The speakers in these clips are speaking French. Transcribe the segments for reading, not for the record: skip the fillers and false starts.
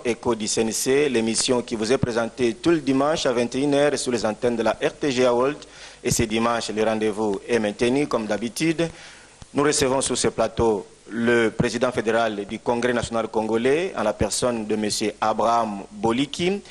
Écho du CNC, l'émission qui vous est présentée tout le dimanche à 21 h sur les antennes de la RTGA World. Et ce dimanche, le rendez-vous est maintenu comme d'habitude. Nous recevons sur ce plateau le président fédéral du Congrès national congolais, en la personne de M. Abraham Boliki.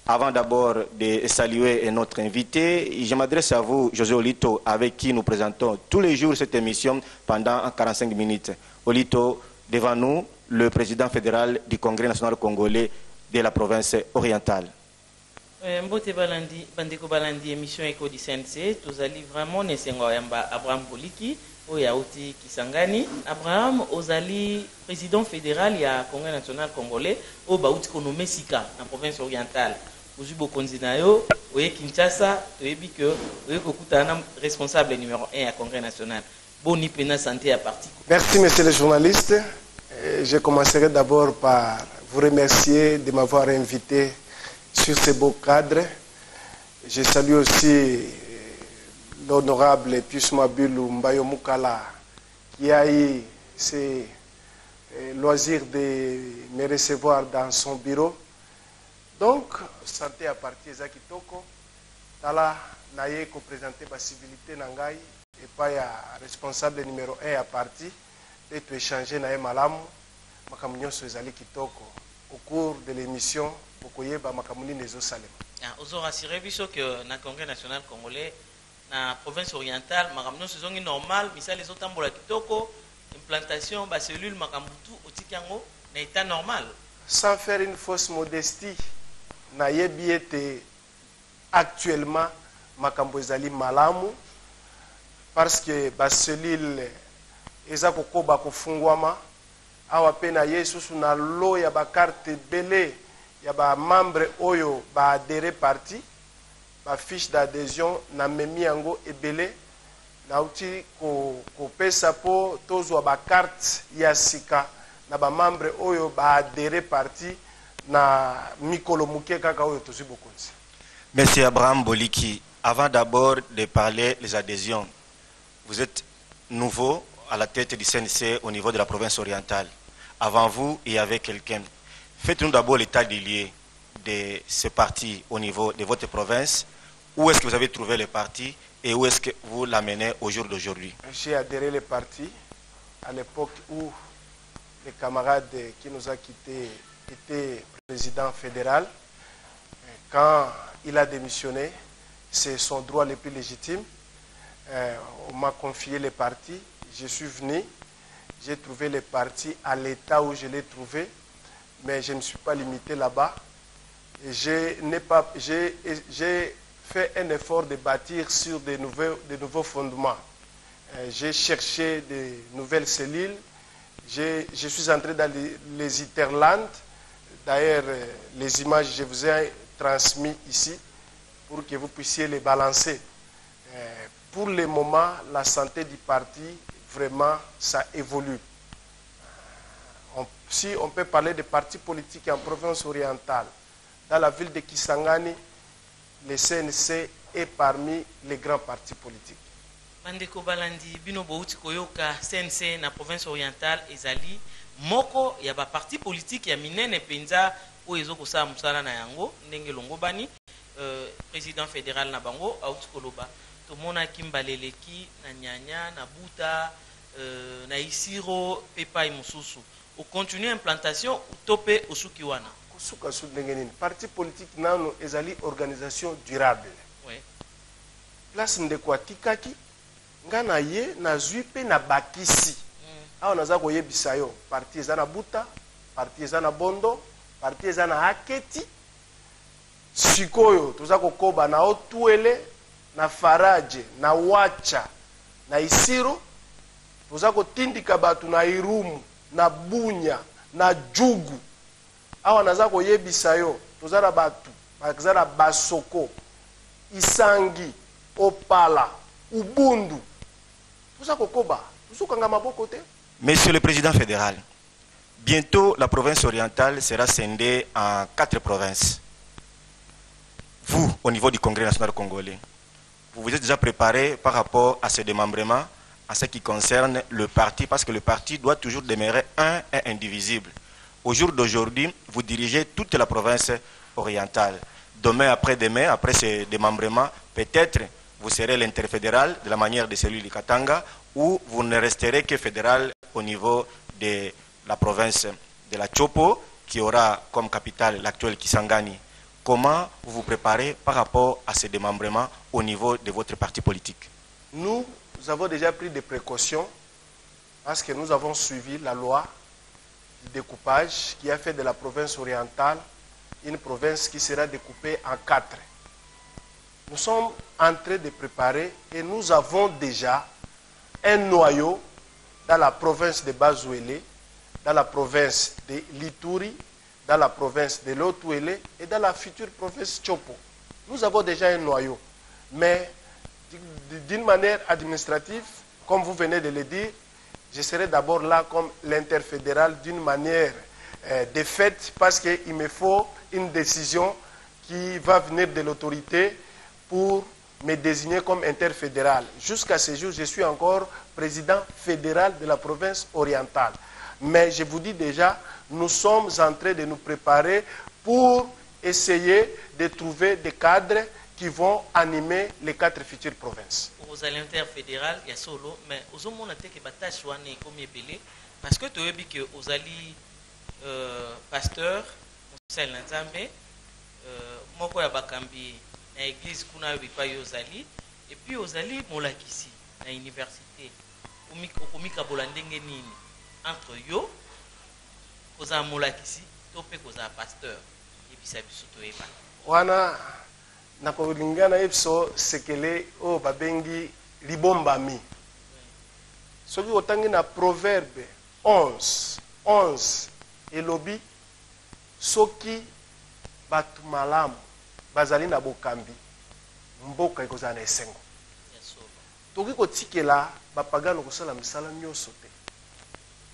Avant d'abord de saluer notre invité, je m'adresse à vous, José Olito, avec qui nous présentons tous les jours cette émission pendant 45 minutes. Olito, devant nous, le président fédéral du Congrès national congolais de la province orientale. Mbote balandi, bandeko balandi émission Écho du CNC, tozali vraiment nesengo yamba Abraham Boliki, oya uti Kisangani. Abraham ozali président fédéral ya Congrès national congolais, o ba uti konome sika na province orientale. Ojubo konzina yo, oye Kinshasa, toyebi que oye kokutana responsable numéro 1 ya Congrès national. Boni pena santé à parti. Merci monsieur le journaliste. Je commencerai d'abord par vous remercier de m'avoir invité sur ce beau cadre. Je salue aussi l'honorable Pius Mabulu Mbayo Mukala qui a eu ce loisir de me recevoir dans son bureau. Donc, santé à partir de Kitoko, Tala Naye ko présenter la civilité Nangai et pas responsable numéro 1 à partir. Et tu échanger na malamu makamunyo sozali kitoko au cours de l'émission bokoyeba makamuni nezo salema. Ozo rassurer biso que na Congrès national congolais na province orientale makamunyo sezongi normal misala les autres tambola kitoko implantation ba cellule makamutu otikango na état normal. Sans faire une fausse modestie na yebi ete actuellement makambo ezali malamu parce que ba cellule eza kokoba kofungwama awa pe na ye susu na lo ya bakarte belé ya ba membre oyo ba adhéré parti ba fiche d'adhésion na memi yango ebele na uti kopesa po tozwa ba carte ya sika na ba membre oyo ba adhéré parti na mikolo muke kaka oyo tozwi bokonzi. Monsieur Abraham Boliki, avant d'abord de parler des adhésions, vous êtes nouveau à la tête du CNC au niveau de la province orientale. Avant vous, il y avait quelqu'un. Faites-nous d'abord l'état des lieux de ce parti au niveau de votre province. Où est-ce que vous avez trouvé le parti et où est-ce que vous l'amenez au jour d'aujourd'hui? J'ai adhéré au parti à l'époque où le camarade qui nous a quittés était président fédéral. Quand il a démissionné, c'est son droit le plus légitime. On m'a confié le parti. Je suis venu, j'ai trouvé le parti à l'état où je l'ai trouvé, mais je ne suis pas limité là-bas. J'ai fait un effort de bâtir sur de nouveaux fondements. J'ai cherché de nouvelles cellules. Je suis entré dans les Interlands. D'ailleurs, les images, je vous ai transmis ici pour que vous puissiez les balancer. Pour le moment, la santé du parti, vraiment, ça évolue. Si on peut parler de partis politiques en province orientale, dans la ville de Kisangani, le CNC est parmi les grands partis politiques. Bandeko balandi bino bouti koyoka CNC na province orientale ezali moko ya ba parti politique ya minene penza o ezoko sa musala na yango ndenge longobani président fédéral na bango auti koloba tomona kimbaleleki na nyanya na buta na isiro pepa imususu o continuer implantation utope osukiwana kusuka su ndenge nini parti politique nano ezali organisation durable. Oui. Place ndeko atikaki ngana ye na zwipe na bakisi awa naza koyebisa yo parti eza na buta, parti eza na bondo, parti eza na aketi sikoyo toza kokoba na otuele na faraje na wacha na isiro toza kotindika batu na irumu na bunya na jugu awa naza koyebisa yo toza na batu baza na basoko isangi opala ubundu toza kokoba tozokanga maboko te. Monsieur le Président fédéral, bientôt la province orientale sera scindée en 4 provinces. Vous, au niveau du Congrès national congolais, vous vous êtes déjà préparé par rapport à ce démembrement en ce qui concerne le parti, parce que le parti doit toujours demeurer un et indivisible. Au jour d'aujourd'hui, vous dirigez toute la province orientale. Demain, après-demain, après ce démembrement, peut-être vous serez l'interfédéral de la manière de celui du Katanga, ou vous ne resterez que fédéral au niveau de la province de la Chopo, qui aura comme capitale l'actuel Kisangani. Comment vous vous préparez par rapport à ce démembrement au niveau de votre parti politique? Nous avons déjà pris des précautions parce que nous avons suivi la loi du découpage qui a fait de la province orientale une province qui sera découpée en 4. Nous sommes en train de préparer et nous avons déjà un noyau dans la province de Bazouélé, dans la province de Lituri, dans la province de Lotouélé et dans la future province Chopo. Nous avons déjà un noyau, mais d'une manière administrative, comme vous venez de le dire, je serai d'abord là comme l'interfédéral d'une manière de fait parce qu'il me faut une décision qui va venir de l'autorité pour me désigner comme interfédéral. Jusqu'à ce jour, je suis encore président fédéral de la province orientale. Mais je vous dis déjà, nous sommes en train de nous préparer pour essayer de trouver des cadres qui vont animer les 4 futures provinces. Aux interfédéral, il y a solo, mais aux hommes, on a été que bataille soit né comme belé, parce que tu as vu que aux alliés pasteur, c'est l'ensemble, moi quoi bakambi, à l'église qu'on a vu pas aux alliés, et puis aux alliés molakisi, à l'université, au mika bolandenge nini, entre yo, aux a molakisi, topé aux a pasteur, et puis ça bisoto eba. Wana na kolingana epso sekele o babengi libombami. Soki otangi na proverbe 11 elobi soki batu malamu bazali na bokambi mboka ekozala na esengo. Toki kotikela bapagano kosala misala nyonso te.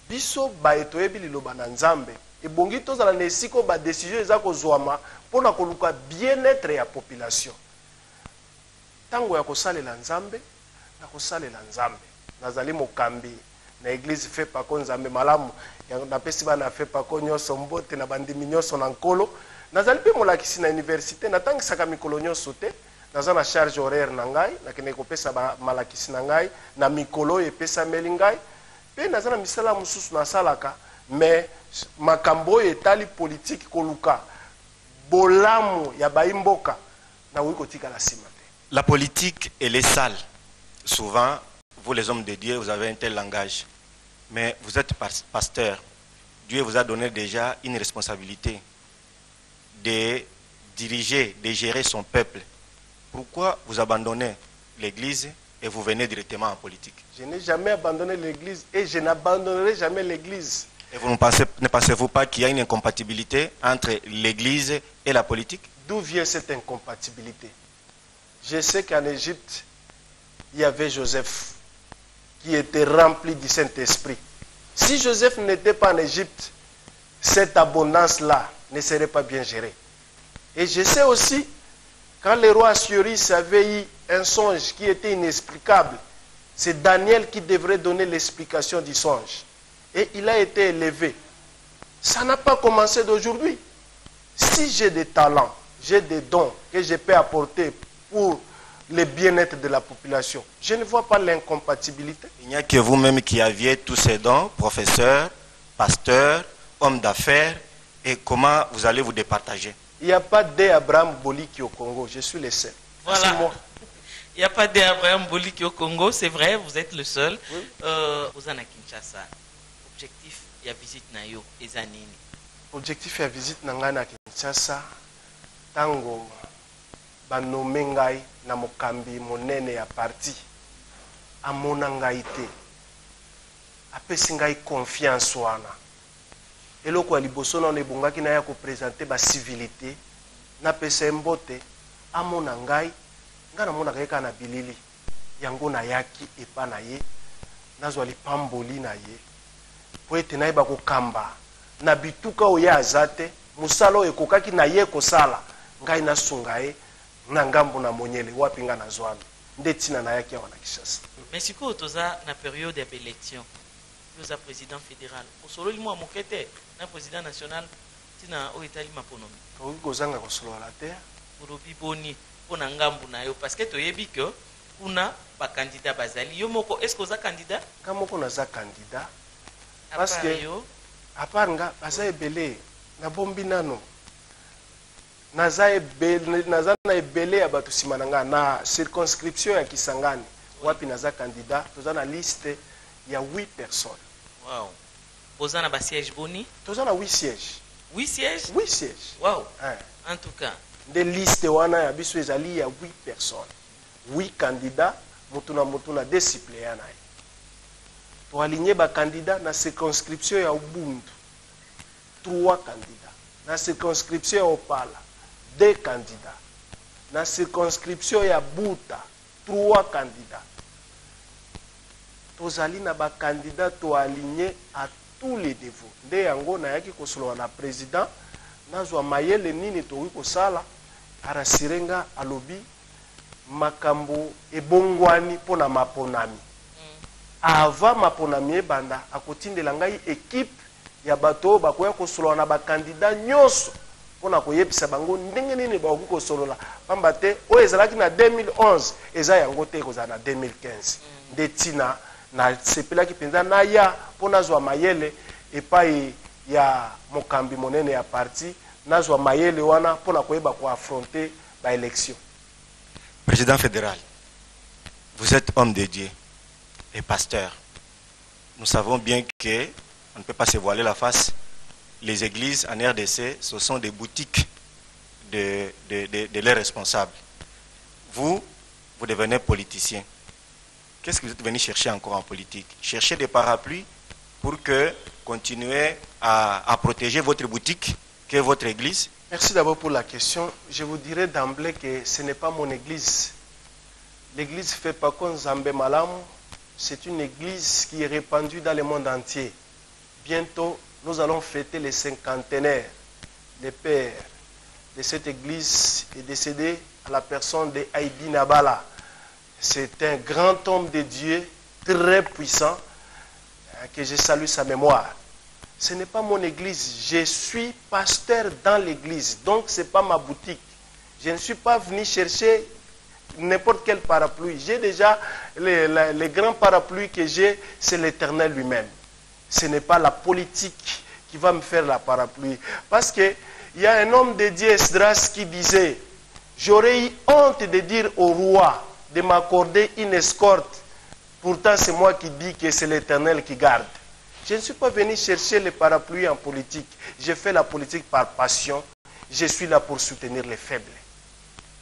Biso baetoyebi liloba na Nzambe ebongi tozala na esiko ba décision eza kozwama pona koluka bien-être ya population. Tango ya kosalela Nzambe na kosalela Nzambe. Nazali mokambi na église fait pas ko Nzambe malamu ya na pesi bana fait pas ko nyonso mbote na bandimi nyonso na nkolo. Nazali pe molakisi na université na tangisaka mikolo nyonso te. Naza na charge horaire na ngai na kene kopesa ba malakisi na ngai na mikolo epesa meli ngai pe naza na misala mususu na salaka mais makambo etali politique koluka bolamu ya baimboka na wiko tika la simate. La politique elle est sale. Souvent vous les hommes de Dieu vous avez un tel langage, mais vous êtes pasteur. Dieu vous a donné déjà une responsabilité de diriger, de gérer son peuple. Pourquoi vous abandonnez l'église et vous venez directement en politique? Je n'ai jamais abandonné l'église et je n'abandonnerai jamais l'église. Et vous ne pensez-vous pas qu'il y a une incompatibilité entre l'église et la politique? D'où vient cette incompatibilité? Je sais qu'en Égypte, il y avait Joseph qui était rempli du Saint-Esprit. Si Joseph n'était pas en Égypte, cette abondance-là ne serait pas bien gérée. Et je sais aussi, quand le roi Assuérus avait eu un songe qui était inexplicable, c'est Daniel qui devrait donner l'explication du songe. Et il a été élevé. Ça n'a pas commencé d'aujourd'hui. Si j'ai des talents, j'ai des dons que je peux apporter pour le bien-être de la population, je ne vois pas l'incompatibilité. Il n'y a que vous-même qui aviez tous ces dons, professeur, pasteur, homme d'affaires, et comment vous allez vous départager? Il n'y a pas d'Abraham Boliki au Congo, je suis le seul. Voilà. Il n'y a pas d'Abraham Boliki au Congo, c'est vrai, vous êtes le seul. Oui. Vous en a Kinshasa. Objectif, il y a visite Nayo et Zanini. Objectif ya visite na ngai na Kinshasa tango banome ngai na mokambi monene ya parti amona ngai te apesi ngai confiance wana eloko ya liboso na ebongaki na ya kopresente basivilité napesa mbote amona ngai na monaka ye kaka na bilili yango nayaki epa na ye nazwa lipamboli na ye po ete nayeba kokamba na bituka oyo aza te mosala oyo ekokaki na ye kosala ngai nasunga ye na ngambo na monyele wapi nga nazwami nde ntina nayaki awa na Kinshasa. Mais sikoyo toza na période ya élection yoza président fédéral osololi mwa mokete na président national tina o etali maponomi tokoki kozanga kosolola te olobi boni mpona ngambu na yo parce que toyebi ke kuna bakandidat bazali yo moko est ce que oza candidat nga moko naza candidat parce parce que que yo apart nga baza ebele nabombi nano naza na ebele ya bato nsima na nga na circonscription ya Kisangani wapi naza candidat toza na liste ya 8 personnes. Wow. Boza na ba siège boni toza na 8 sièges. 8 sièges 8 sièges. Wow. Hein. En tout cas de liste wana ya biso ezali ya 8 personnes. 8 candidats motu na 2 suppléants na ye. Toaligné ba candidat na circonscription ya Ubuntu 3 candidats. Na circonscription ya Opala 2 candidats. Na circonscription ya Buta 3 candidats. Tozali na ba candidat toaligné à tous les niveaux. Nde yango na yaki kosolola na président nazwa mayele nini toki kosala arasirenga alobi makambo ebongwani pona maponami. Ava maponami ebanda akotindela ngai équipe ya bato bakoya kosolola na ba candidat nyonso pona koyebisa bango ndenge nini bakoki kosolola pamba te oyo ezalaki na 2011 eza yango te ekozala na 2015 nde tina na sepelaki mpenza na ya mpo nazwa mayele epai ya mokambi monene ya parti nazwa mayele wana mpo na koyeba koaffronter baélection. Président fédéral, vous êtes homme de Dieu et pasteur. Nous savons bien que on ne peut pas se voiler la face. Les églises en RDC, ce sont des boutiques de leurs responsables. Vous devenez politicien. Qu'est-ce que vous êtes venu chercher encore en politique? Chercher des parapluies pour que continuer à protéger votre boutique, que votre église? Merci d'abord pour la question. Je vous dirais d'emblée que ce n'est pas mon église. L'église fait pas comme Zambé Malam. C'est une église qui est répandue dans le monde entier. Bientôt, nous allons fêter les cinquantenaires. Le père de cette église est décédé à la personne de Haïdi Nabala. C'est un grand homme de Dieu, très puissant, que je salue sa mémoire. Ce n'est pas mon église, je suis pasteur dans l'église, donc ce n'est pas ma boutique. Je ne suis pas venu chercher n'importe quel parapluie. J'ai déjà les grands parapluies que j'ai, c'est l'Éternel lui-même. Ce n'est pas la politique qui va me faire la parapluie. Parce qu'il y a un homme de Dieu, Esdras, qui disait, j'aurais eu honte de dire au roi de m'accorder une escorte. Pourtant, c'est moi qui dis que c'est l'Éternel qui garde. Je ne suis pas venu chercher les parapluies en politique. J'ai fait la politique par passion. Je suis là pour soutenir les faibles.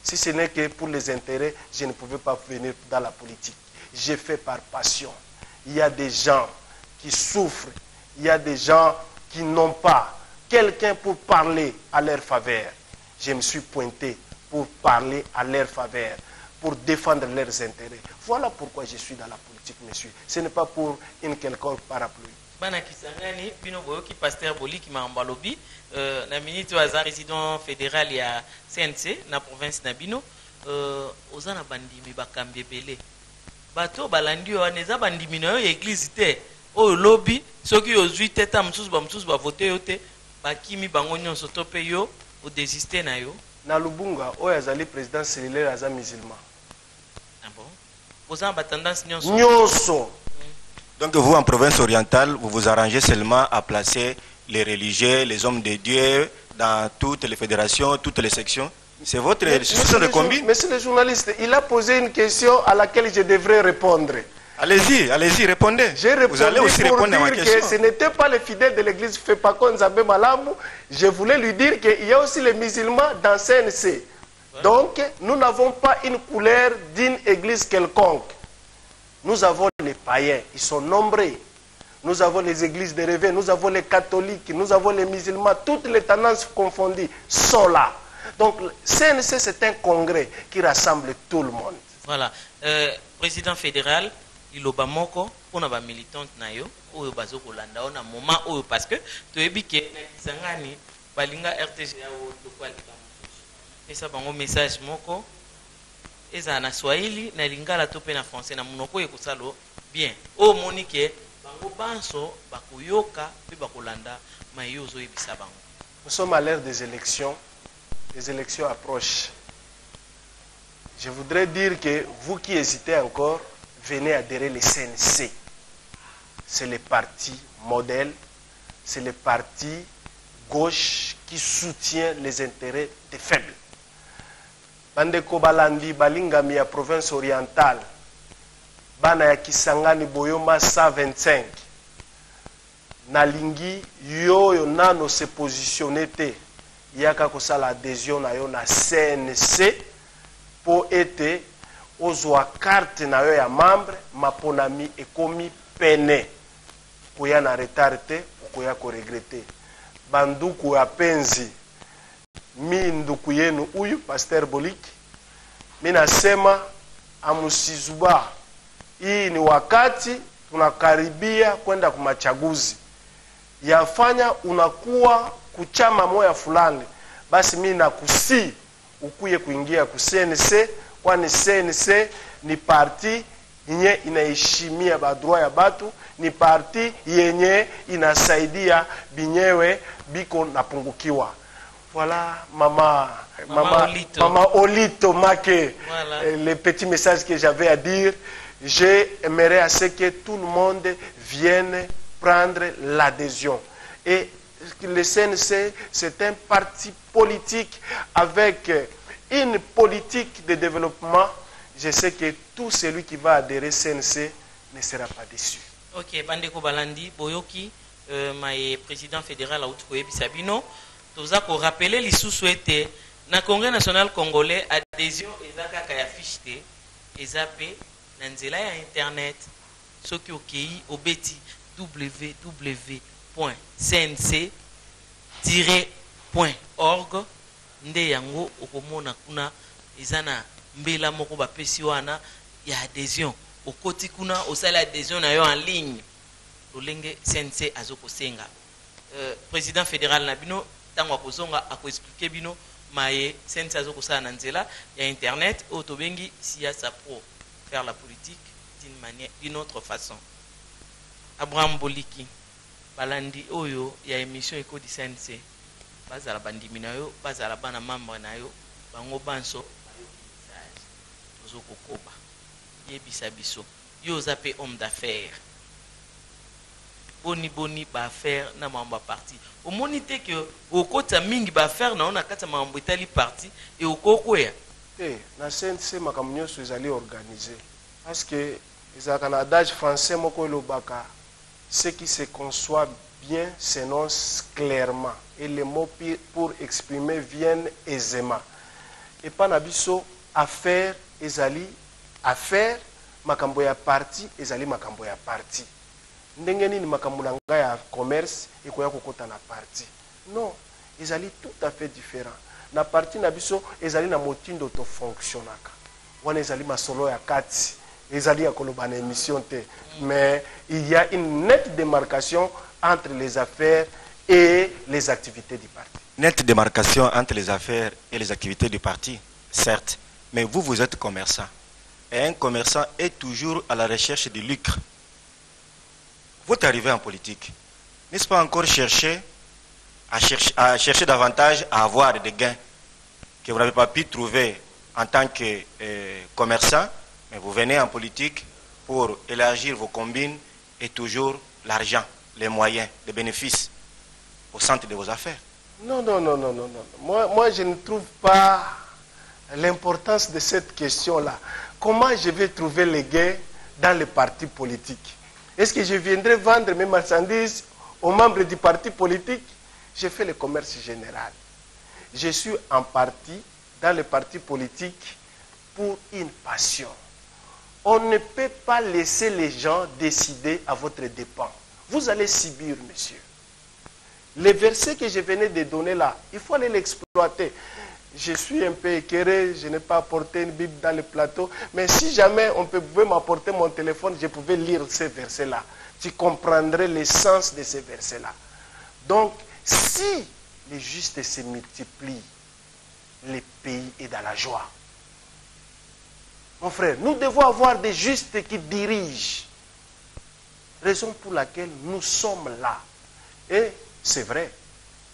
Si ce n'est que pour les intérêts, je ne pouvais pas venir dans la politique. J'ai fait par passion. Il y a des gens qui souffrent. Il y a des gens qui n'ont pas quelqu'un pour parler à leur faveur. Je me suis pointé pour parler à leur faveur, pour défendre leurs intérêts. Voilà pourquoi je suis dans la politique, monsieur. Ce n'est pas pour une quelconque parapluie. Bana Kisangani, bino boyoki pasteur Boliki Mambalobi, na minute waza président fédéral ya CNC na province na bino, ozana bandimi bakambi ebele. Bato balandi yo aneza bandimi na yo église te. O lobby soki ozwi teta msusu ba voter yo te, bakimi bango nyonso to pe yo o désister na yo. Na Lubunga, oyo azali président cellulaire aza musulman. Ah bon? Ozana ba tendance nyonso. Nyonso. Donc vous, en province orientale, vous vous arrangez seulement à placer les religieux, les hommes de Dieu dans toutes les fédérations, toutes les sections. C'est votre institution de combine. Monsieur le journaliste, il a posé une question à laquelle je devrais répondre. Allez-y, répondez. Vous allez aussi répondre à ma question. Que ce n'était pas les fidèles de l'église Fepakon Zambé Malamu. Je voulais lui dire qu'il y a aussi les musulmans dans CNC. Donc, nous n'avons pas une couleur d'une église quelconque. Nous avons les païens, ils sont nombreux. Nous avons les églises de réveil, nous avons les catholiques, nous avons les musulmans, toutes les tendances confondues sont là. Donc, CNC, c'est un congrès qui rassemble tout le monde. Voilà. Président fédéral, iloba moko pona ba militante na yo oyo bazo kolanda ona moment oyo parce que to ebike na Kisangani balinga RTG o to kwalika mususu. Esa bango message moko eza na Swahili na lingala to pe na français na munoko ekosalo bien. O monike bango banso bakoyoka pe bakolanda mayozo ebisa bango. Nous sommes à l'ère des élections. Les élections approchent. Je voudrais dire que vous qui hésitez encore, venez adhérer le CNC. C'est le parti modèle, c'est le parti gauche qui soutient les intérêts des faibles. Bandeko balandi balingami ya province orientale, bana ya Kisangani Boyoma 125. Nalingi yoyo nano se positionner te yaka kosala adhésion na yo na CNC pour ete ozwa carte na yo ya membre maponami ekomi pene koya na retard te koya ko regretter banduku ya penzi mi nduku yenu uyu Pasteur Boliki minasema amusizuba hii ni wakati tunakaribia kwenda kumachaguzi yafanya unakuwa kuchama moya fulani basi mimi nakusi ukuye kuingia ku CNC kwani CNC ni parti yenye inaheshimia badroit ya batu, ni parti yenye inasaidia binyewe biko napungukiwa. Voilà mama Olito Make, voilà. Le petit message que j'avais à dire. J'aimerais à ce que tout le monde vienne prendre l'adhésion. Et le CNC, c'est un parti politique avec une politique de développement. Je sais que tout celui qui va adhérer au CNC ne sera pas déçu. Ok, Bandeko Balandi, Boyoki, ma président fédéral à Outkoye Bisabino, toza ko rappeler lisusu ete na Congrès national congolais adhésion ezaka ka ya fiche te ezape na nzela ya internet soki okei obeti www.cnc-org nde yango okomona kuna ezana mbela moko bapesi wana ya adhésion okoti kuna osala adhésion na yo en ligne lolenge CNC azokosenga président fédéral na bino tango akozonga akoexpliquer bino maye CNC azokosala na nzela ya internet otobengi siasa pro faire la politique d'une manière d'une autre façon. Abraham Boliki balandi oyo ya émission Eco du CNC bazala bandimi na yo bazala bana membre na yo bango banso tozokokoba yebisa biso yo zape homme d'affaires boni ba affaire na mamba parti omoni te que okota mingi ba affaire na ona kata mambo etali parti et okokoya na CNC makambo nyonso ezali organisé parce que ezalaka na adage français moko elobaka ce qui se conçoit bien s'énonce clairement et les mots pour exprimer viennent aisément et pas na biso affaire ezali affaire makambo ya parti ezali makambo ya parti ndenge nini makambo na ngai ya commerce ekoya kokota na parti non ezali tout à fait différent na parti na biso ezali na motindo to fonctionnaka wana ezali masolo ya kati ezali ya koloba na émission te mais il y a une nette démarcation entre les affaires et les activités du parti. Nette démarcation entre les affaires et les activités du parti, certes, mais vous êtes commerçant. Et un commerçant est toujours à la recherche du lucre. Vous êtes arrivé en politique. N'est-ce pas encore chercher davantage à avoir des gains que vous n'avez pas pu trouver en tant que commerçant, mais vous venez en politique pour élargir vos combines et toujours l'argent, les moyens, les bénéfices au centre de vos affaires. Non. Moi, je ne trouve pas l'importance de cette question-là. Comment je vais trouver les gains dans le parti politique? Est-ce que je viendrai vendre mes marchandises aux membres du parti politique? Je fais le commerce général. Je suis en parti dans le parti politique pour une passion. On ne peut pas laisser les gens décider à votre dépens. Vous allez subir, monsieur. Les versets que je venais de donner là, il faut aller l'exploiter. Je suis un peu éclairé, je n'ai pas apporté une Bible dans le plateau, mais si jamais on pouvait m'apporter mon téléphone, je pouvais lire ces versets-là. Tu comprendrais l'essence de ces versets-là. Donc, si les justes se multiplient, le pays est dans la joie. Mon frère, nous devons avoir des justes qui dirigent. Raison pour laquelle nous sommes là. Et c'est vrai,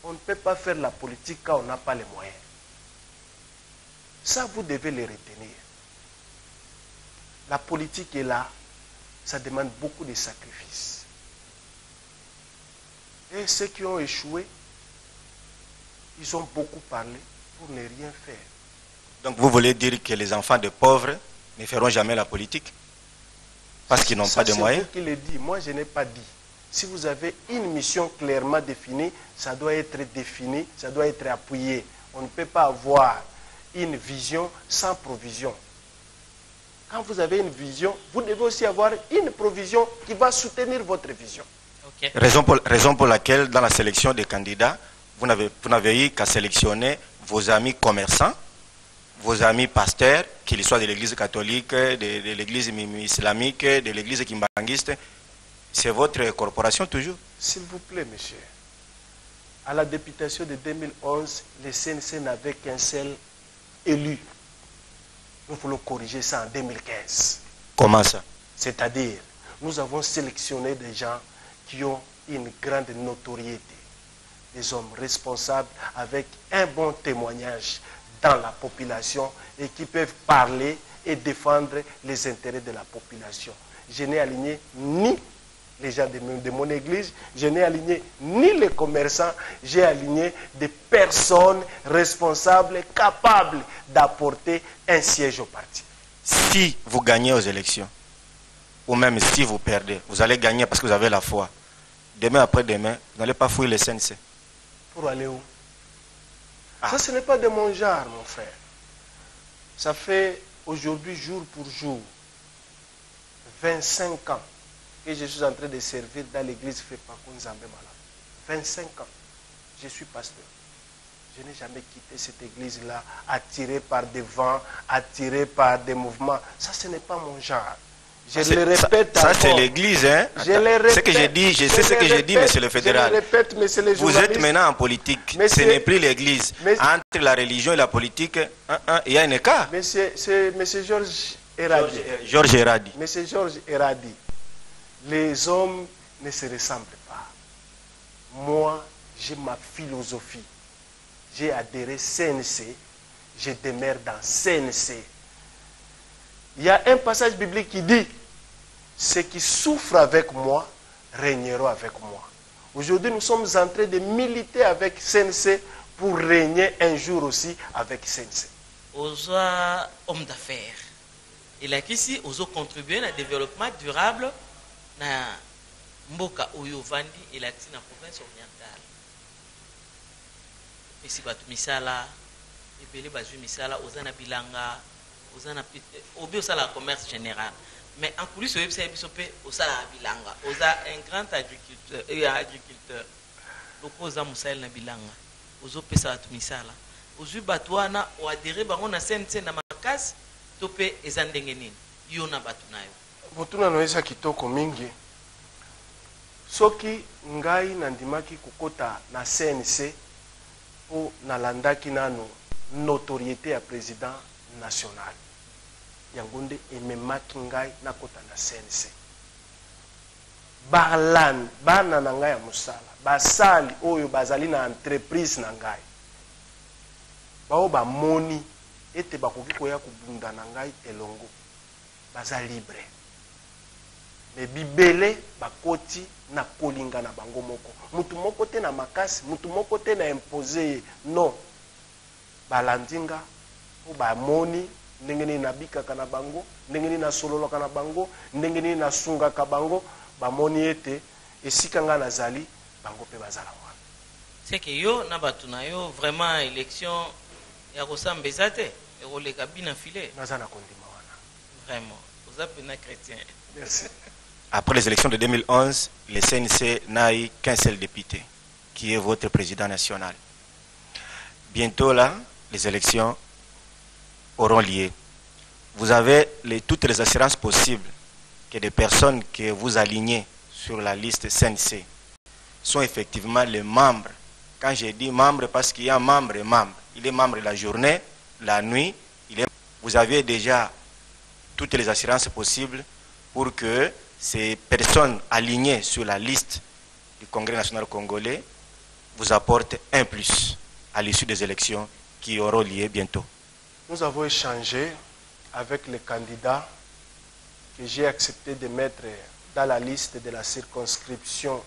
on ne peut pas faire la politique quand on n'a pas les moyens. Ça, vous devez les retenir. La politique est là, ça demande beaucoup de sacrifices. Et ceux qui ont échoué, ils ont beaucoup parlé pour ne rien faire. Donc vous voulez dire que les enfants de pauvres ne feront jamais la politique parce qu'ils n'ont pas de moyens? C'est vous qui le dites, moi je n'ai pas dit. Si vous avez une mission clairement définie, ça doit être défini, ça doit être appuyé. On ne peut pas avoir une vision sans provision. Quand vous avez une vision, vous devez aussi avoir une provision qui va soutenir votre vision. Okay. Raison pour laquelle, dans la sélection des candidats, vous n'avez eu qu'à sélectionner vos amis commerçants, vos amis pasteurs, qu'ils soient de l'église catholique, de l'église islamique, de l'église kimbanguiste. C'est votre corporation toujours? S'il vous plaît, monsieur. À la députation de 2011, le CNC n'avait qu'un seul élu. Nous voulons corriger ça en 2015. Comment ça? C'est-à-dire, nous avons sélectionné des gens qui ont une grande notoriété. Des hommes responsables avec un bon témoignage dans la population et qui peuvent parler et défendre les intérêts de la population. Je n'ai aligné ni les gens de mon église, je n'ai aligné ni les commerçants, j'ai aligné des personnes responsables, capables d'apporter un siège au parti. Si vous gagnez aux élections, ou même si vous perdez, vous allez gagner parce que vous avez la foi. Demain après-demain, vous n'allez pas fouiller le CNC. Pour aller où? Ça, ce n'est pas de mon genre, mon frère. Ça fait aujourd'hui, jour pour jour, 25 ans que je suis en train de servir dans l'église Fepakou Nzambe Malamu. 25 ans. Je suis pasteur. Je n'ai jamais quitté cette église-là, attiré par des vents, attiré par des mouvements. Ça, ce n'est pas mon genre. Je le répète ça c'est l'église, hein? Je le répète. Ce que j'ai dit, je sais ce que j'ai dit, monsieur le fédéral. Je le répète, monsieur le Vous journaliste. êtes maintenant en politique. Monsieur, ce n'est plus l'église. Entre la religion et la politique, il y a un écart. C'est monsieur Georges Eradi. Georges Eradi. Monsieur Georges Eradi. Les hommes ne se ressemblent pas. Moi, j'ai ma philosophie. J'ai adhéré CNC. Je demeure dans CNC. Il y a un passage biblique qui dit: ceux qui souffrent avec moi régneront avec moi. Aujourd'hui, nous sommes en train de militer avec CNC pour régner un jour aussi avec CNC. Aux hommes d'affaires. Et ici, aux contribuer au développement durable na mboka oyo vandi et la province orientale. Et si batu misala, et belé bazu misala, ozana bilanga, ozana obi osala commerce général. Mais en coulisses, osala bilanga, oza un grand agriculteur et agriculteur. L'opposant Moussaël na bilanga, ozo pesa batu misala. Ozu batuana o adhéré bango na CNC na makasi, topé ezandenge nini. Yo na batu na yo. Botuna noeza kitoko mingi. Soki ngai nandimaki kokota na CNC po nalandaki nano notoriété ya président national. Yangonde ememaki ngai nakota na CNC. Bana na ngai ya musala, basali oyo bazali na entreprise na ngai. Bao ba moni ete bakoki koya kubunda na ngai elongo. Baza libre. Mais bibele bakoti na kolinga na bango moko. Mutu moko te na makasi, mutu moko te na imposé. Non. Balandinga o ba moni ndenge ni nabikaka na bango, ndenge ni na sololoka na bango, ndenge ni na sungaka bango, ba moni ete esika nga nazali bango pe bazala wana. C'est que yo na batu na yo vraiment élection ya kosambeza te, et roleka bina filé. Naza na kondima wana. Vraiment. Vous êtes un chrétien. Merci. Après les élections de 2011, le CNC n'a eu qu'un seul député, qui est votre président national. Bientôt là, les élections auront lieu. Vous avez toutes les assurances possibles que des personnes que vous alignez sur la liste CNC sont effectivement les membres. Quand je dis membre, parce qu'il y a membre et membre. Il est membre la journée, la nuit. Vous avez déjà toutes les assurances possibles pour que ces personnes alignées sur la liste du Congrès national congolais vous apportent un plus à l'issue des élections qui auront lieu bientôt? Nous avons échangé avec les candidats que j'ai accepté de mettre dans la liste de la circonscription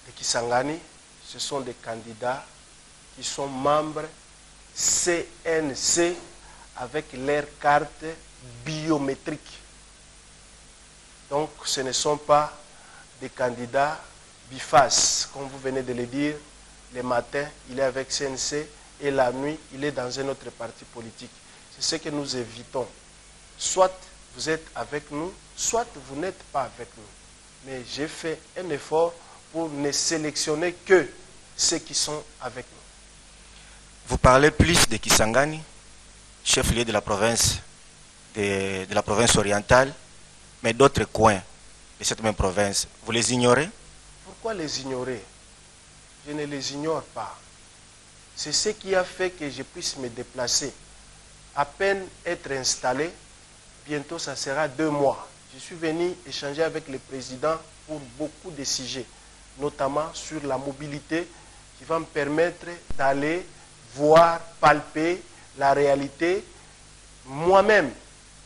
de Kisangani. Ce sont des candidats qui sont membres CNC avec leur carte biométrique. Donc ce ne sont pas des candidats bifaces, comme vous venez de le dire. Le matin, il est avec CNC et la nuit, il est dans un autre parti politique. C'est ce que nous évitons. Soit vous êtes avec nous, soit vous n'êtes pas avec nous. Mais j'ai fait un effort pour ne sélectionner que ceux qui sont avec nous. Vous parlez plus de Kisangani, chef-lieu de la province orientale, mais d'autres coins de cette même province, vous les ignorez? Pourquoi les ignorer? Je ne les ignore pas. C'est ce qui a fait que je puisse me déplacer. À peine être installé, bientôt ça sera 2 mois. Je suis venu échanger avec le président pour beaucoup de sujets, notamment sur la mobilité qui va me permettre d'aller voir, palper la réalité moi-même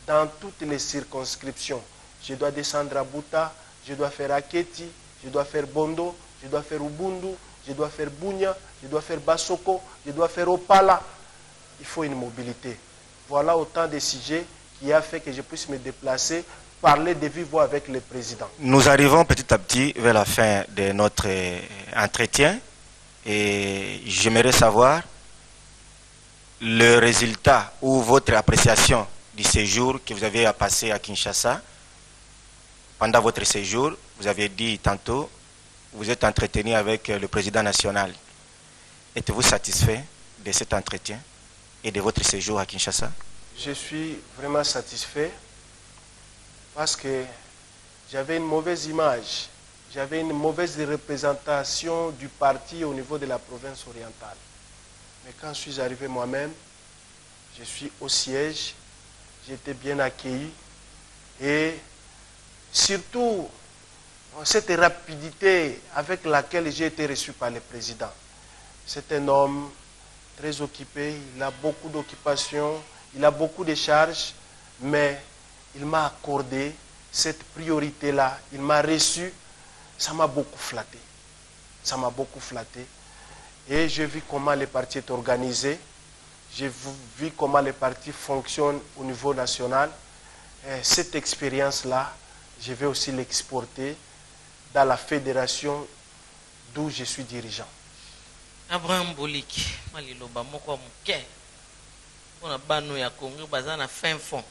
dans toutes les circonscriptions. Je dois descendre à Buta, je dois faire Aketi, je dois faire Bondo, je dois faire Ubundu, je dois faire Bunya, je dois faire Basoko, je dois faire Opala. Il faut une mobilité. Voilà autant de sujets qui a fait que je puisse me déplacer, parler de vive voix avec le président. Nous arrivons petit à petit vers la fin de notre entretien et j'aimerais savoir le résultat ou votre appréciation du séjour que vous avez à passer à Kinshasa. Pendant votre séjour, vous avez dit tantôt, vous êtes entretenu avec le président national. Êtes-vous satisfait de cet entretien et de votre séjour à Kinshasa? Je suis vraiment satisfait parce que j'avais une mauvaise image, j'avais une mauvaise représentation du parti au niveau de la province orientale. Mais quand je suis arrivé moi-même, je suis au siège, j'ai été bien accueilli et surtout cette rapidité avec laquelle j'ai été reçu par le président. C'est un homme très occupé, il a beaucoup d'occupations, il a beaucoup de charges, mais il m'a accordé cette priorité-là, il m'a reçu, ça m'a beaucoup flatté. Ça m'a beaucoup flatté. Et j'ai vu comment le parti est organisé, j'ai vu comment le parti fonctionne au niveau national. Et cette expérience-là, je vais aussi l'exporter dans la fédération d'où je suis dirigeant. Abraham Boliki, maliloba moko muke. Pona bano ya Congo baza na fin fond.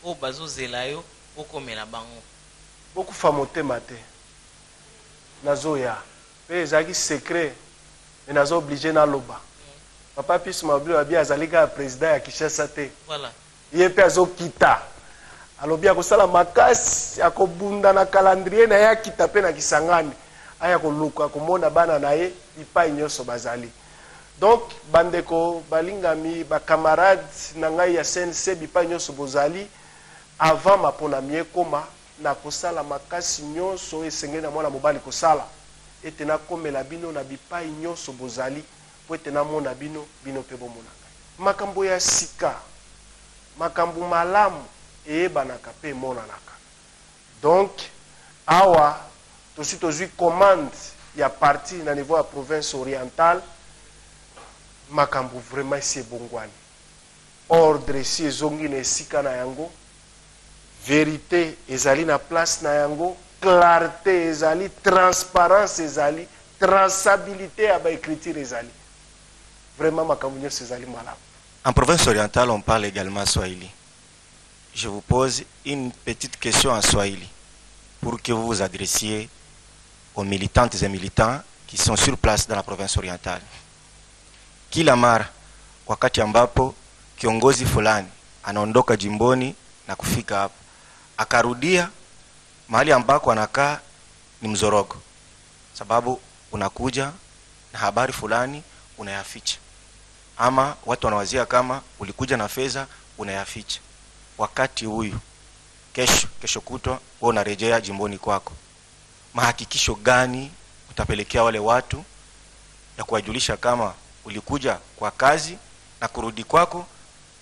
O bazo zelayo okomela bango. Beaucoup famote mate. Nazoya. Pe ezaki secret. Mais nazo obligé na loba. Papa Pis Mablo abi azalika président ya Kinshasa te. Voilà. Ye pe azo kita. Alobi akosala makasi akobunda na calendrier na ya kita pe na Kisangani. Aya koluka komona bana na ye bipai nyonso bazali. Donc bandeko balingami ba camarades na ngai ya CNC bipai nyonso bozali avant mapona mie koma na kosala makasi nyonso esengeli na mwana mobali kosala ete na komela bino na bipai nyonso bozali po ete na mona bino pe bomona ngai. Makambo ya sika, makambo malamu eyebanaka pe emonanaka. Donc awa tosi tozwi commande ya parti na niveau ya province orientale, makambo vraiment esi ebongwani. Ordre esi ezongi na esika na yango, vérité ezali na place na yango, clarté ezali, transparence ezali, traçabilité ya baécriture ezali. Vraiment makambo nyonso ezali malamu. En province orientale, on parle également Swahili. Je vous pose une petite question en Swahili pour que vous vous adressiez aux militantes et militants qui sont sur place dans la province orientale. Kila mara wakati ambapo kiongozi fulani anaondoka jimboni na kufika hapo, akarudia mahali ambako anakaa ni mzorogo, sababu unakuja na habari fulani unayaficha, ama watu wanawazia kama ulikuja na fedha unayaficha. Wakati huyu kesho kutwa wewe unarejea jimboni kwako. Mahakikisho gani utapelekea wale watu ya kuwajulisha kama ulikuja kwa kazi na kurudi kwako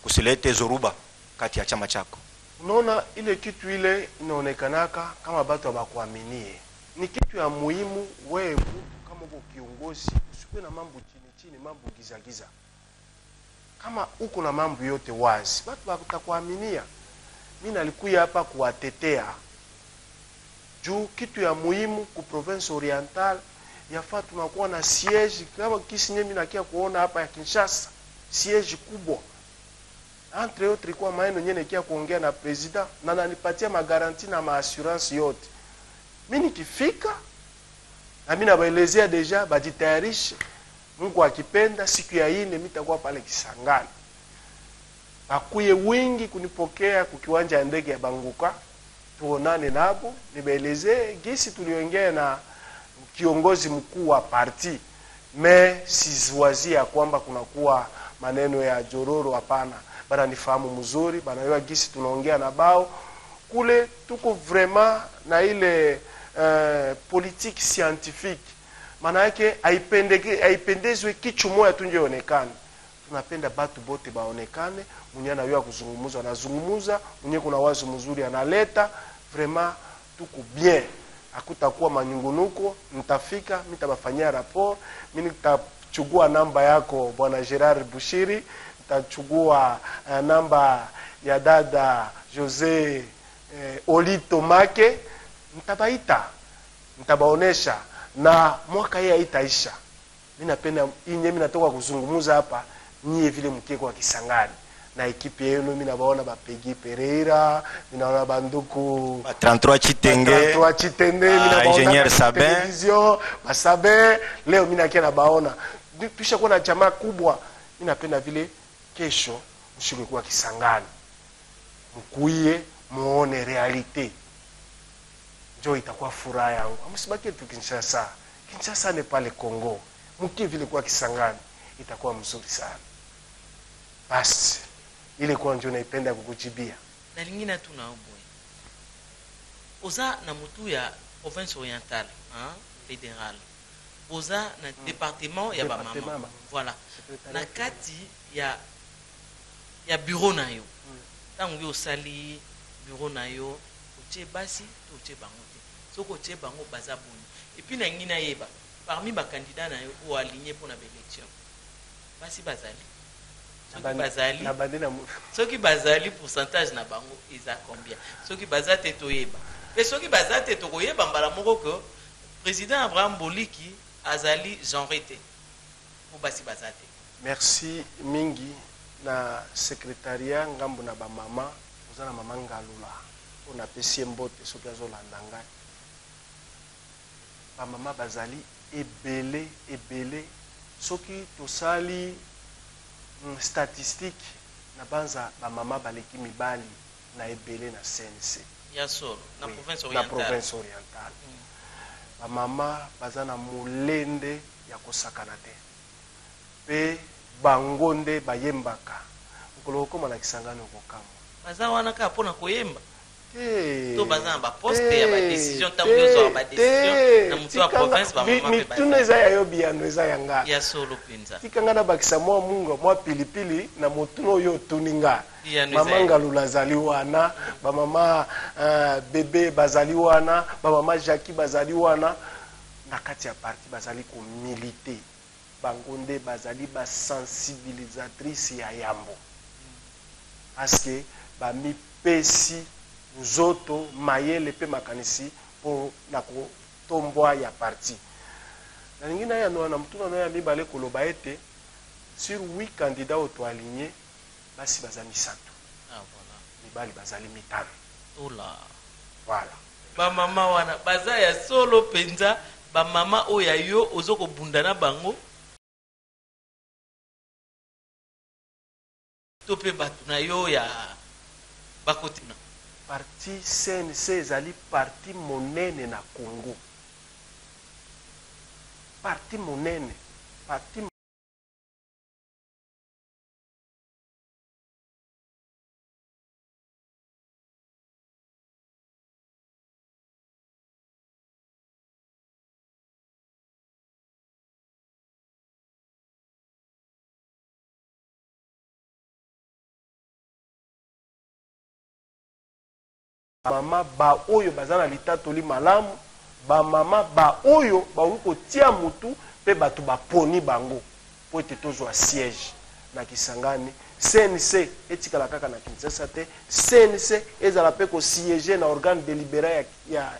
kusilete zoruba kati ya chama chako? Unaona, ile kitu ile inaonekanaka kama batu habakuaminie. Ni kitu ya muhimu wewe kama uko kiongozi usikue na mambo chini, mambo giza. Kama uko na mambo yote wazi, batu watakuaminia. Mimi nalikuja hapa kuwatetea. Juu kitu ya muhimu ku province oriental yafaa tunakuwa na siège kama kisi mimi nakia kuona hapa ya Kinshasa, siège kubwa. Entre autres kwa maana nyene kia kuongea na president na nanipatia magaranti na maassurance yote. Mimi nikifika na mimi nabaelezea deja bajitayarishe. Mungu akipenda siku ya 4 mimi nitakuwa pale Kisangani. Bakuye wingi kunipokea kukiwanja ya ndege ya Banguka. Tuonane nabo, nibaelezee gisi tuliongea na kiongozi mkuu wa parti. Siziwazia kwamba kunakuwa maneno ya jororo, hapana. Bana nifahamu mzuri, bana yua gisi tunaongea na bao. Kule tuko vraiment na ile politique scientifique. Maana yake haipendezwe kitu moja tu nje onekane. Tunapenda batu bote baonekane, mwenye anayua kuzungumuza anazungumuza, mwenye kuna wazo mzuri analeta. Vraiment tuko bien. Hakutakuwa manyungunuko, nitafika, nitabafanyia rapport, mimi nitachukua namba yako bwana Gerard Bushiri, nitachukua namba ya dada Jose Olito Make, nitabaita, nitabaonesha na mwaka hii haitaisha. Mimi napenda mimi natoka kuzungumuza hapa nyie vile mkeko wa Kisangani na ekipi yenu. Mimi nabaona Bapegi Pereira, mimi naona banduku 33 Chitenge, Ingenieur Sabin television Basabe. Leo mimi nakia nabaona pisha kuwa na jamaa kubwa. Mimi napenda vile kesho mshike kwa Kisangani, mkuie muone realite, njoo itakuwa furaha yangu. Msibaki tu Kinshasa. Kinshasa ni pale Kongo. Mkie vile kwa Kisangani itakuwa mzuri sana. Basi ile kwa njoo naipenda kukujibia. Na lingine tunaomba. Oza na mutu ya province orientale, fédérale. Oza na département ya ba mama. Voilà. Na kati ya bureau na yo. Tangu yo sali bureau na yo, oche basi to oche bango te. Soko oche bango baza boni. Et puis na ngina yeba, parmi ba candidats na yo ou aligné pour na élection. Basi bazali. Soki bazali pourcentage na bango eza combien? Soki bazate to yeba. Et soki bazate to koyeba mbala moko ko président Abraham Boliki azali genreté. Pour basi bazate. Merci mingi na secrétariat ngambo na ba mama, ozana mama Ngalula. On a pesi mbote soki azolanda ngai. Ba mama bazali ebele soki tosali statistique na banza ba mama baleki mibali na ebele na CNC ya solo na province orientale. Ba mama bazana mulende ya kosakana te pe bangonde bayembaka nkolo koma na Kisangani okokama baza wana ka pona koyemba to baza ba poste ya ba décision tango yo ba décision na mutu wa province ba mama pe ba tuneza ya yobi ya nweza yanga ya solo pinza tikanga na bakisa mwa munga mwa pilipili na mutu yo tuninga mama Ngalula zali wana ba mama bebe bazali wana ba mama Jackie bazali wana na kati ya parti bazali ko militer bangonde bazali ba sensibilisatrice ya yambo parce que ba mi pesi nzoto mayele pe makanisi po na ko tombwa ya parti na ngina ya no na mtuna na ya mibale koloba ete sur 8 candidats auto alignés basi bazali 3. Voilà. Mibali bazali 5. Ola. Voilà. Ba mama wana baza ya solo penza ba mama oya yo ozoko bundana bango tope batu na yo ya bakotina parti CNC ezali parti monene na Congo, parti monene, parti mama ba oyo bazana litatoli malamu, ba mama ba oyo ba uko tia mutu pe batu ba poni bango po ete tozwa siège na Kisangani. CNC etikala kaka na Kinshasa te, CNC ezala pe ko siéger na organe délibéré ya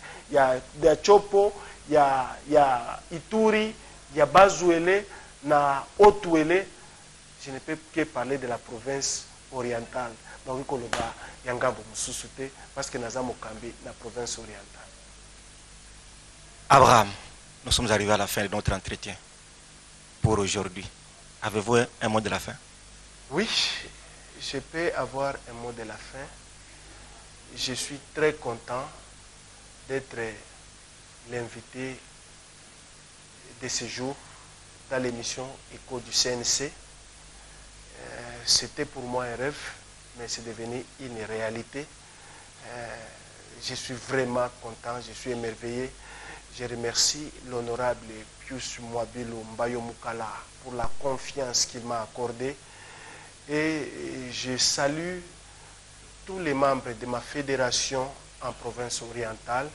Chopo, ya Ituri, ya Bazuele na Otuele. Je ne peux que parler de la province orientale. Donc koloba yangambo mususu te parce que naza mokambi na province orientale. Abraham, nous sommes arrivés à la fin de notre entretien pour aujourd'hui. Avez-vous un mot de la fin? Oui, je peux avoir un mot de la fin. Je suis très content d'être l'invité de ce jour dans l'émission Écho du CNC. C'était pour moi un rêve, mais c'est devenu une réalité. Je suis vraiment content, je suis émerveillé. Je remercie l'honorable Pius Mwabilo Mbayo Mukala pour la confiance qu'il m'a accordée. Et je salue tous les membres de ma fédération en province orientale.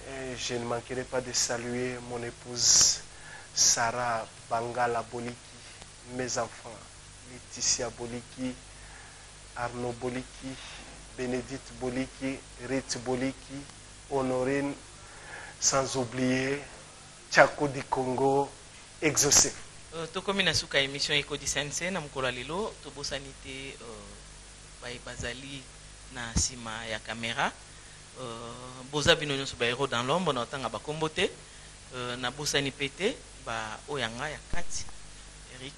Et je ne manquerai pas de saluer mon épouse Sarah Bangala Boliki, mes enfants Laetitia Boliki, Arnaud Boliki, Bénédicte Boliki, Rite Boliki, Honorine, sans oublier Tchako di Congo, Exaucé. Tokomi na suka émission Écho du CNC na mukolo lelo tobosani te bazali na sima ya caméra boza bino nyonso ba héros dans l'ombre na tanga bakombo te na bosani pete ba oyanga ya kati Eric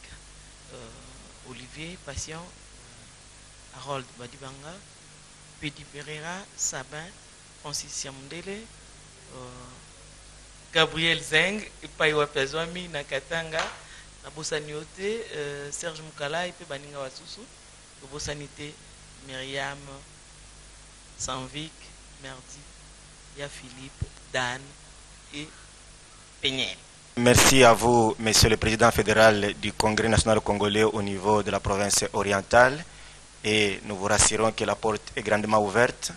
Olivier Patient Harold Badibanga Pedi Pereira Sabin Francis Siamundele Gabriel Zeng Ipaiwa Pezwami na Katanga na bosani ote Serge Mukala et baninga wasusu na bosani te Myriam Sanvik Merdi Ya Philippe Dan et Peñel. Merci à vous, Monsieur le Président fédéral du Congrès national congolais au niveau de la province orientale, et nous vous rassurons que la porte est grandement ouverte.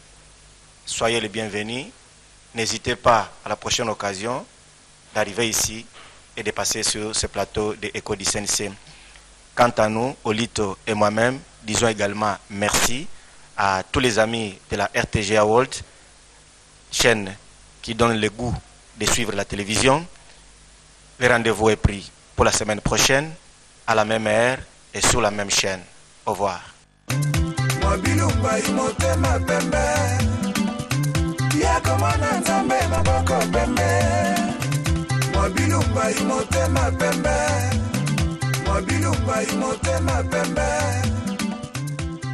Soyez les bienvenus. N'hésitez pas à la prochaine occasion d'arriver ici et de passer sur ce plateau de Écho du CNC. Quant à nous, Olito et moi-même, disons également merci à tous les amis de la RTGA World, chaîne qui donne le goût de suivre la télévision. Le rendez-vous est pris pour la semaine prochaine, à la même heure et sur la même chaîne. Au revoir. Mobilumba imotema pembe, mobilumba imotema pembe,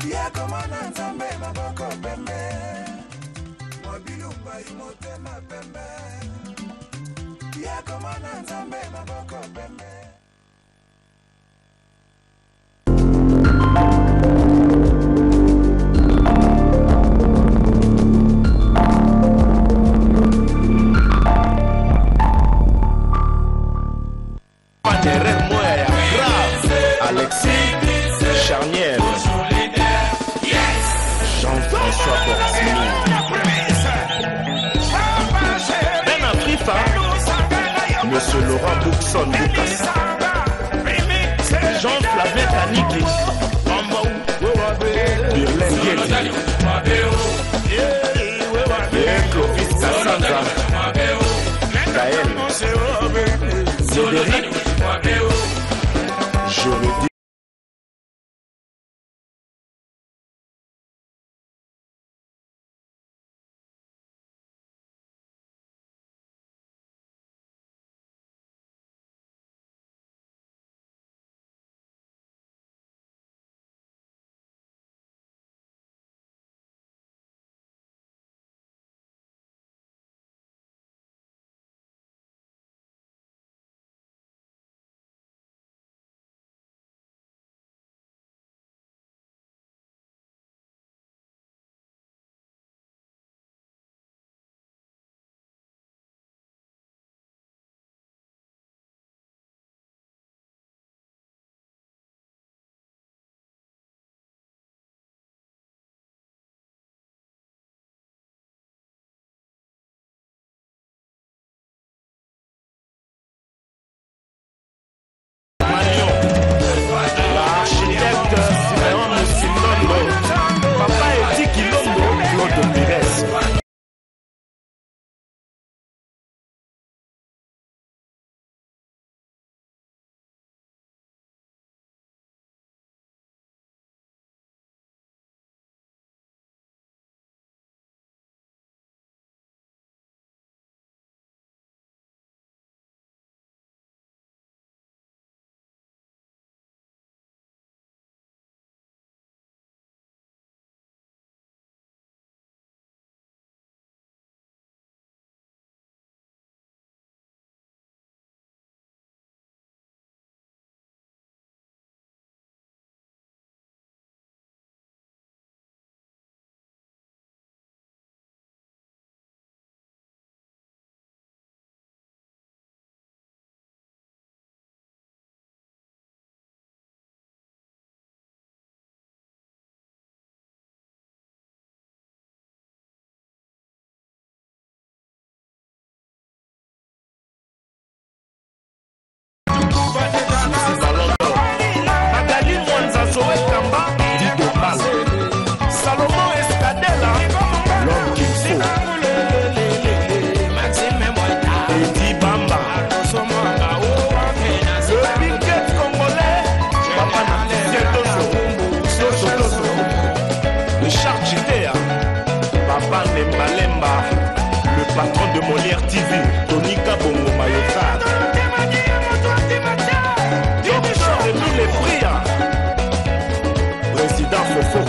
ya komana nzambe maboko pembe, mobilumba imotema pembe, ya komana nzambe maboko pembe. Alexis Charnier, Jean-François Borsini, Ben Afrifa, Monsieur Laurent Boukson Boukassa, Jean-Flavien Kaniki, Birlen Guedi, et Clovis Cassandra, Gaël, Zédéric, je le dis. Molière TV, Tonika Bongo Mayota. Donc, chantez-nous les prières. Président Fofo